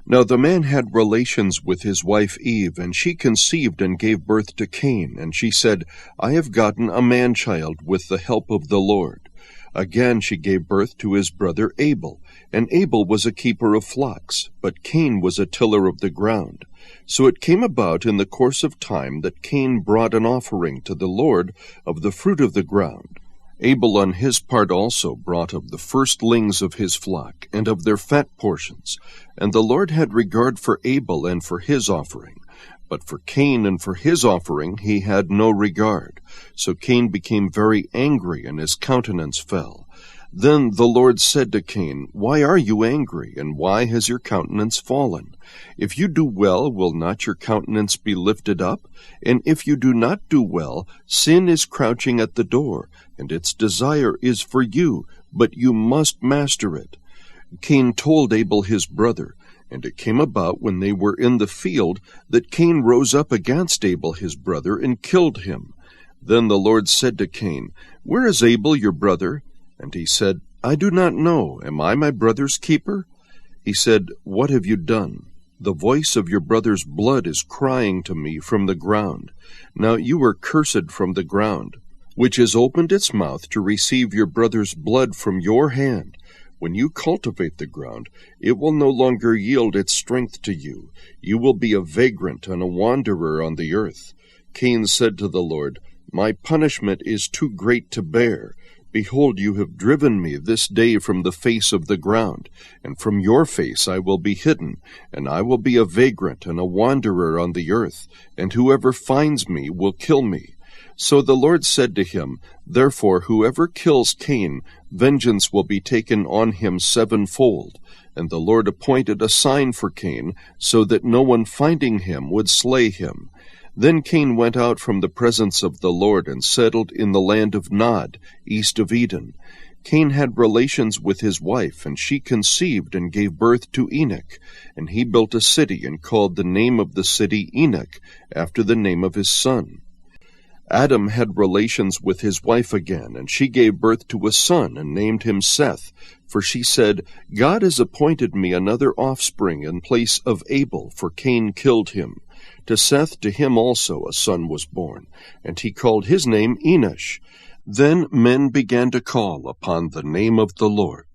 Now the man had relations with his wife Eve, and she conceived and gave birth to Cain. And she said, I have gotten a man-child with the help of the Lord. Again she gave birth to his brother Abel, and Abel was a keeper of flocks, but Cain was a tiller of the ground. So it came about in the course of time that Cain brought an offering to the Lord of the fruit of the ground. Abel on his part also brought of the firstlings of his flock, and of their fat portions. And the Lord had regard for Abel and for his offering. But for Cain and for his offering he had no regard. So Cain became very angry, and his countenance fell. Then the Lord said to Cain, Why are you angry, and why has your countenance fallen? If you do well, will not your countenance be lifted up? And if you do not do well, sin is crouching at the door, and its desire is for you, but you must master it. Cain told Abel his brother, and it came about when they were in the field that Cain rose up against Abel his brother and killed him. Then the Lord said to Cain, Where is Abel your brother? And he said, I do not know. Am I my brother's keeper? He said, What have you done? The voice of your brother's blood is crying to me from the ground. Now you are cursed from the ground, which has opened its mouth to receive your brother's blood from your hand. When you cultivate the ground, it will no longer yield its strength to you. You will be a vagrant and a wanderer on the earth. Cain said to the Lord, My punishment is too great to bear. Behold, you have driven me this day from the face of the ground, and from your face I will be hidden, and I will be a vagrant and a wanderer on the earth, and whoever finds me will kill me. So the Lord said to him, Therefore whoever kills Cain, vengeance will be taken on him sevenfold. And the Lord appointed a sign for Cain, so that no one finding him would slay him. Then Cain went out from the presence of the Lord and settled in the land of Nod, east of Eden. Cain had relations with his wife, and she conceived and gave birth to Enoch. And he built a city and called the name of the city Enoch, after the name of his son. Adam had relations with his wife again, and she gave birth to a son and named him Seth. For she said, God has appointed me another offspring in place of Abel, for Cain killed him. To Seth, to him also a son was born, and he called his name Enosh. Then men began to call upon the name of the Lord.